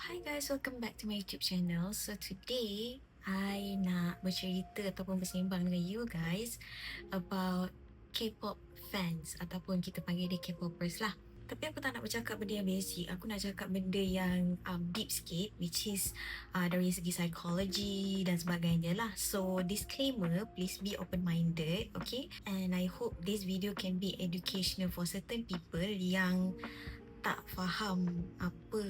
Hi guys, welcome back to my YouTube channel. So today, I nak bercerita ataupun bersembang dengan you guys about K-pop fans ataupun kita panggil dia K-popers lah. Tapi aku tak nak bercakap benda yang basic. Aku nak cakap benda yang deep sikit, which is dari segi psychology dan sebagainya lah. So disclaimer, please be open-minded, okay? And I hope this video can be educational for certain people yang tak faham apa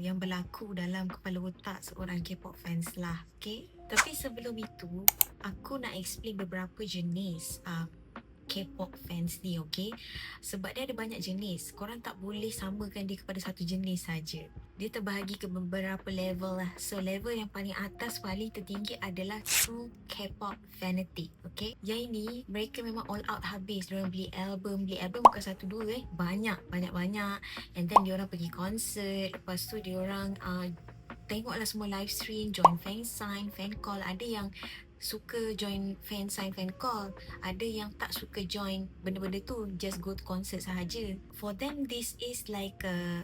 yang berlaku dalam kepala otak seorang K-pop fans lah, okay? Tapi sebelum itu, aku nak explain beberapa jenis K-pop fans ni, okay? Sebab dia ada banyak jenis. Korang tak boleh samakan dia kepada satu jenis saja. Dia terbahagi ke beberapa level lah. So level yang paling atas, paling tertinggi adalah true K-pop fanatic, okay? Yang ini mereka memang all out habis. Diorang beli album bukan satu dua banyak. And then diorang pergi konsert. Lepas tu diorang tengoklah semua live stream, join fansign, fan call. Ada yang suka join fansign, fan call. Ada yang tak suka join benda-benda tu, just go to concert sahaja. For them, this is like a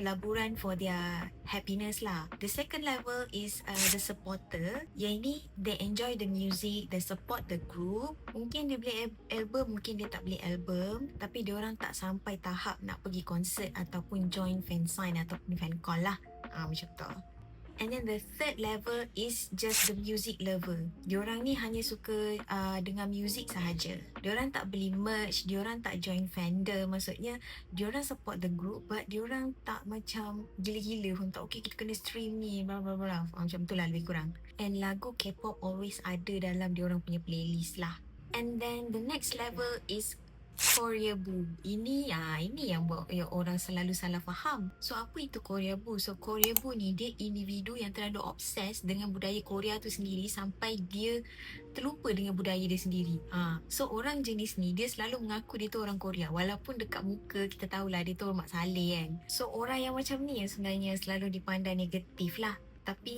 pelaburan for their happiness lah. The second level is the supporter. Yang ini, they enjoy the music, they support the group. Mungkin dia beli album, mungkin dia tak beli album, tapi diorang tak sampai tahap nak pergi konsert ataupun join fansign ataupun fan call lah. Macam tu. And then the third level is just the music lover. Diorang ni hanya suka dengar music sahaja. Diorang tak beli merch, diorang tak join fandom. Maksudnya diorang support the group, but diorang tak macam gila-gila pun tak, okay kita kena stream ni, bla bla bla. Macam tu lah lebih kurang. And lagu K-pop always ada dalam diorang punya playlist lah. And then the next level is Koreaboo. Ini yang buat yang orang selalu salah faham. So apa itu Koreaboo? So Koreaboo ni dia individu yang terlalu obses dengan budaya Korea tu sendiri sampai dia terlupa dengan budaya dia sendiri. So orang jenis ni dia selalu mengaku dia tu orang Korea, walaupun dekat muka kita tahulah dia tu orang Mak Saleh kan. So orang yang macam ni yang sebenarnya selalu dipandang negatif lah. Tapi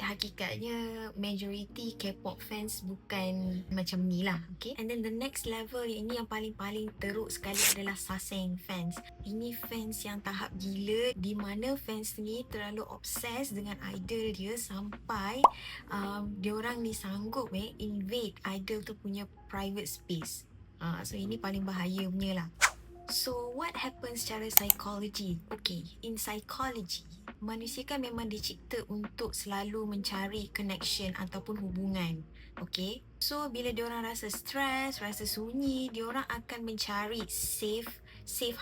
hakikatnya majority K-pop fans bukan macam ni lah, okay? And then the next level, ini yang paling teruk sekali adalah Saseng fans. Ini fans yang tahap gila, di mana fans ni terlalu obses dengan idol dia sampai diorang ni sanggup invade idol tu punya private space. So ini paling bahaya punya lah. So what happens secara psikologi? Okay, in psychology, manusia kan memang dicipta untuk selalu mencari connection ataupun hubungan. Okay, so bila diorang rasa stres, rasa sunyi, diorang akan mencari safe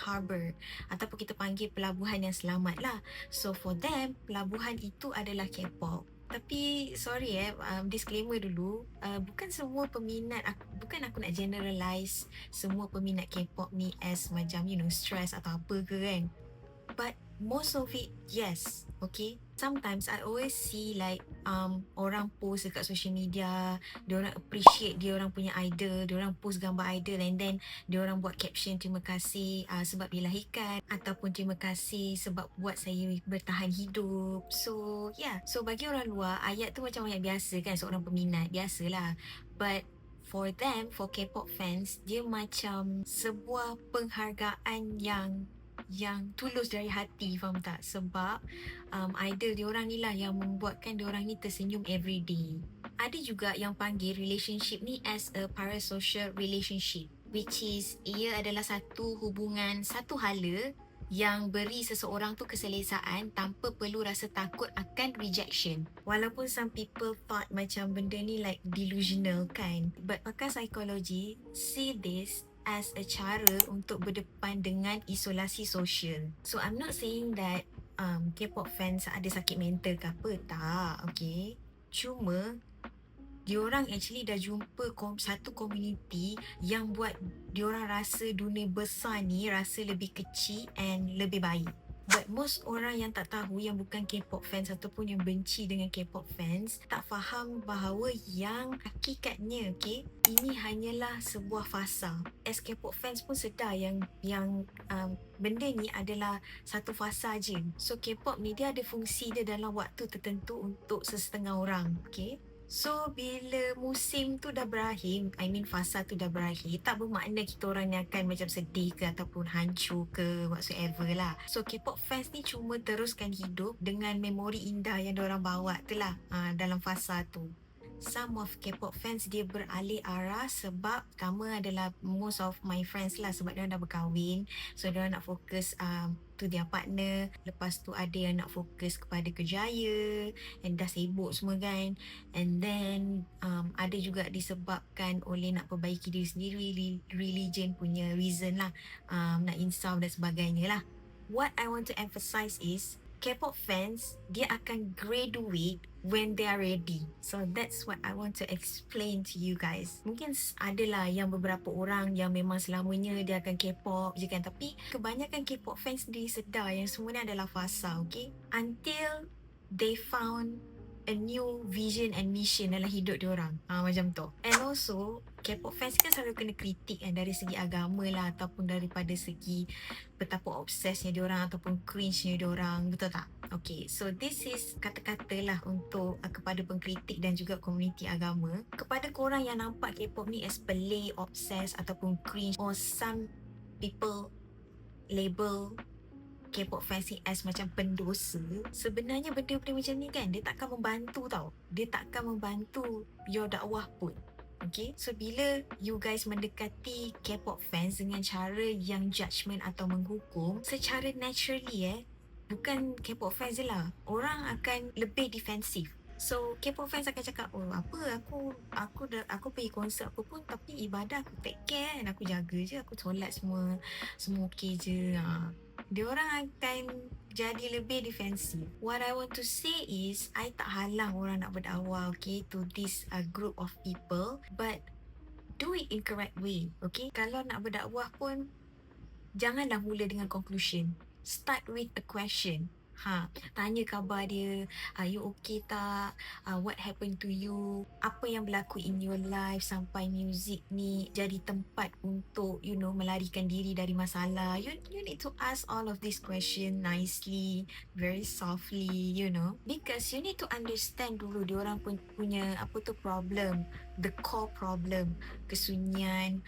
harbor ataupun kita panggil pelabuhan yang selamat lah. So for them, pelabuhan itu adalah K-pop. Tapi sorry disclaimer dulu, bukan semua peminat, bukan aku nak generalize semua peminat K-pop ni as macam stress atau apa ke kan. But most of it, yes, okay. Sometimes I always see like orang post dekat social media, diorang appreciate diorang punya idol, diorang post gambar idol and then diorang buat caption terima kasih sebab dilahirkan ataupun terima kasih sebab buat saya bertahan hidup. So yeah, so bagi orang luar ayat tu macam ayat biasa kan, seorang peminat biasalah. But for them, for K-pop fans, dia macam sebuah penghargaan yang tulus dari hati, faham tak? Sebab idol diorang ni lah yang membuatkan diorang ni tersenyum everyday. Ada juga yang panggil relationship ni as a parasocial relationship, which is ia adalah satu hubungan, satu hala yang beri seseorang tu keselesaan tanpa perlu rasa takut akan rejection. Walaupun some people thought macam benda ni like delusional kan, but pakar psikologi see this as a cara untuk berdepan dengan isolasi sosial. So I'm not saying that K-pop fans ada sakit mental ke apa, tak, okay. Cuma diorang actually dah jumpa satu community yang buat diorang rasa dunia besar ni rasa lebih kecil and lebih baik. But most orang yang tak tahu, yang bukan K-pop fans ataupun yang benci dengan K-pop fans, tak faham bahawa yang hakikatnya, okay, ini hanyalah sebuah fasa. As K-pop fans pun sedar yang benda ni adalah satu fasa je. So K-pop ni dia ada fungsi dia dalam waktu tertentu untuk sesetengah orang, okay. So bila musim tu dah berakhir, I mean fasa tu dah berakhir, tak bermakna kita orang ni akan macam sedih ke ataupun hancur ke whatsoever lah. So K-pop fans ni cuma teruskan hidup dengan memori indah yang diorang bawa tu lah dalam fasa tu. Some of K-pop fans dia beralih arah sebab pertama adalah most of my friends lah sebab dia dah berkahwin, so dia nak fokus to their partner. Lepas tu ada yang nak fokus kepada kerjaya and dah sibuk semua kan. And then ada juga disebabkan oleh nak perbaiki diri sendiri, religion punya reason lah, nak insaf dan sebagainya lah. What I want to emphasize is K-pop fans dia akan graduate when they are ready. So that's what I want to explain to you guys. Mungkin adalah yang beberapa orang yang memang selamanya dia akan K-pop je kan, tapi kebanyakan K-pop fans sendiri sedar yang semua ni adalah fasa, okay? Until they found a new vision and mission dalam hidup diorang, macam tu. And also K-pop fans kan selalu kena kritik kan, dari segi agama lah ataupun daripada segi betapa obsesnya diorang ataupun cringe-nya diorang, betul tak? Okay, so this is kata-kata lah untuk kepada pengkritik dan juga komuniti agama. Kepada korang yang nampak K-pop ni as pelik, obses ataupun cringe, or some people label K-pop fans ni as macam pendosa, sebenarnya benda-benda macam ni kan dia takkan membantu tau. Dia takkan membantu your dakwah pun. Okay, so bila you guys mendekati K-pop fans dengan cara yang judgement atau menghukum, secara naturally bukan K-pop fans je lah, orang akan lebih defensif. So K-pop fans akan cakap, oh apa, aku pergi konsert aku pun, tapi ibadah aku take care kan, aku jaga je, aku solat semua okay je. Diorang akan jadi lebih defensif. What I want to say is, I tak halang orang nak berdakwah, okay, to this group of people, but do it in correct way, okay? Kalau nak berdakwah pun, janganlah mula dengan conclusion. Start with a question. Tanya khabar dia, you okay tak? What happened to you? Apa yang berlaku in your life sampai music ni jadi tempat untuk, melarikan diri dari masalah? You need to ask all of these questions nicely, very softly, because you need to understand dulu diorang pun punya problem, the core problem, kesunyian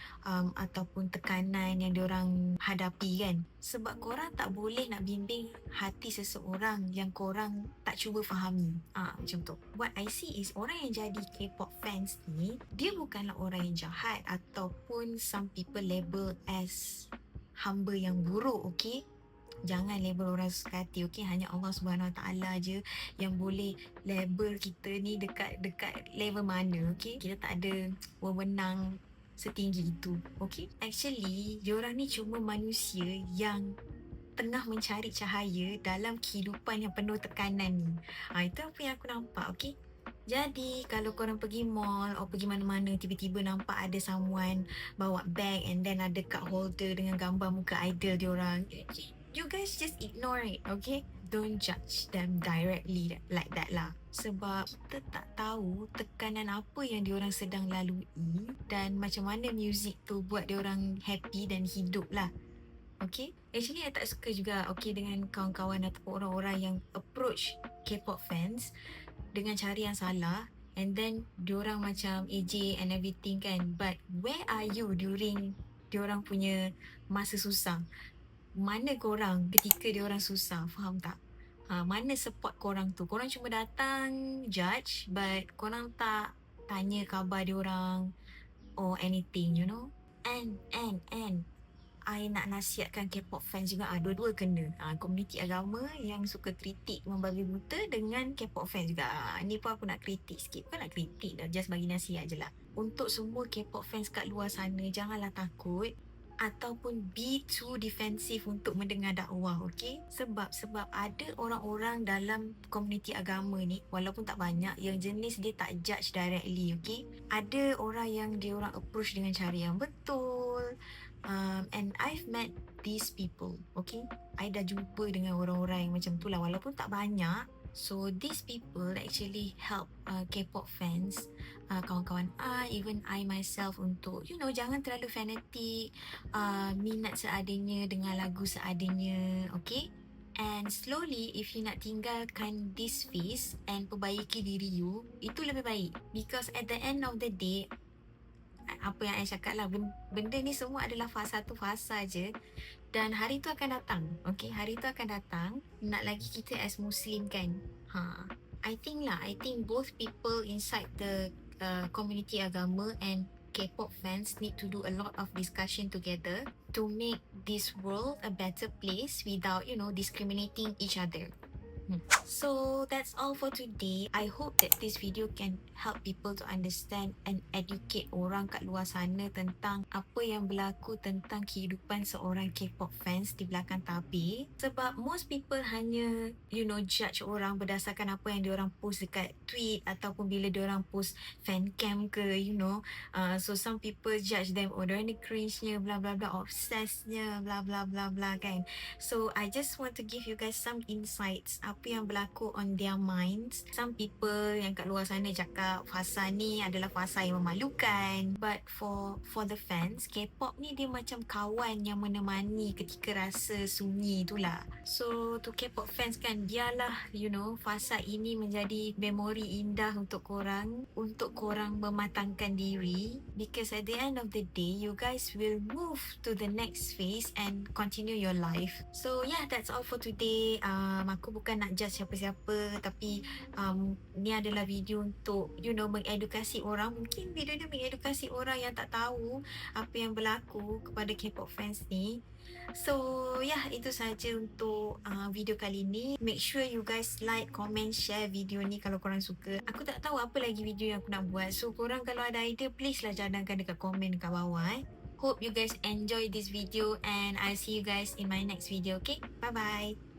ataupun tekanan yang diorang hadapi kan. Sebab korang tak boleh nak bimbing hati seseorang yang korang tak cuba fahami. Macam tu. What I see is orang yang jadi K-pop fans ni, dia bukanlah orang yang jahat ataupun some people label as hamba yang buruk, okay? Jangan label orang suka hati, okay? Hanya Allah Subhanahu Wa Taala je yang boleh label kita ni dekat level mana, okay? Kita tak ada wewenang setinggi itu, okay? Actually, diorang ni cuma manusia yang tengah mencari cahaya dalam kehidupan yang penuh tekanan ni. Itu apa yang aku nampak, okay? Jadi, kalau korang pergi mall atau pergi mana-mana, tiba-tiba nampak ada someone bawa bag and then ada card holder dengan gambar muka idol diorang, you guys just ignore it, okay? Don't judge them directly like that lah. Sebab kita tak tahu tekanan apa yang diorang sedang lalui dan macam mana music tu buat diorang happy dan hidup lah. Okay? Actually, I tak suka juga, okay, dengan kawan-kawan atau orang-orang yang approach K-pop fans dengan cara yang salah and then diorang macam AJ and everything kan. But where are you during diorang punya masa susah? Mana korang ketika diorang susah? Faham tak? Mana support korang tu? Korang cuma datang judge, but korang tak tanya khabar diorang or anything, And I nak nasihatkan K-pop fans juga, dua-dua kena. Komuniti agama yang suka kritik membabi buta dengan K-pop fans juga. Ni pun aku nak kritik sikit. Bukan nak kritik dah, just bagi nasihat je lah. Untuk semua K-pop fans kat luar sana, janganlah takut ataupun be too defensive untuk mendengar dakwah, okay? Sebab ada orang-orang dalam komuniti agama ni, walaupun tak banyak, yang jenis dia tak judge directly, okay? Ada orang yang dia orang approach dengan cara yang betul, and I've met these people, okay? I dah jumpa dengan orang-orang yang macam tu lah, walaupun tak banyak. So these people actually help K-pop fans, kawan-kawan even I myself untuk jangan terlalu fanatik, minat seadanya, dengar lagu seadanya, okay? And slowly, if you nak tinggalkan this phase and perbaiki diri you, itu lebih baik. Because at the end of the day, apa yang I cakap lah, benda ni semua adalah fasa tu fasa je. Dan hari tu akan datang. Okay, hari tu akan datang. Nak lagi kita as Muslim kan. I think both people inside the community agama and K-pop fans need to do a lot of discussion together to make this world a better place without, discriminating each other. So that's all for today. I hope that this video can help people to understand and educate orang kat luar sana tentang apa yang berlaku tentang kehidupan seorang K-pop fans di belakang tabir. Sebab most people hanya, judge orang berdasarkan apa yang diorang post dekat tweet ataupun bila diorang post fan cam ke, so some people judge them, oh diorang ni cringe-nya, blah blah blah, obsessed-nya, blah blah blah blah kan. So I just want to give you guys some insights apa yang berlaku on their minds. Some people yang kat luar sana cakap fasa ni adalah fasa yang memalukan, but for the fans, K-pop ni dia macam kawan yang menemani ketika rasa sunyi itulah. So to K-pop fans kan, biarlah fasa ini menjadi memori indah untuk korang mematangkan diri, because at the end of the day you guys will move to the next phase and continue your life. So yeah, that's all for today. Aku bukan nak judge siapa-siapa, tapi ni adalah video untuk mengedukasi orang. Mungkin video ni mengedukasi orang yang tak tahu apa yang berlaku kepada K-pop fans ni. So yeah, itu saja untuk video kali ni. Make sure you guys like, comment, share video ni kalau korang suka. Aku tak tahu apa lagi video yang aku nak buat, so korang kalau ada idea, please lah cadangkan dekat komen dekat bawah. Hope you guys enjoy this video and I'll see you guys in my next video. Okay, bye bye.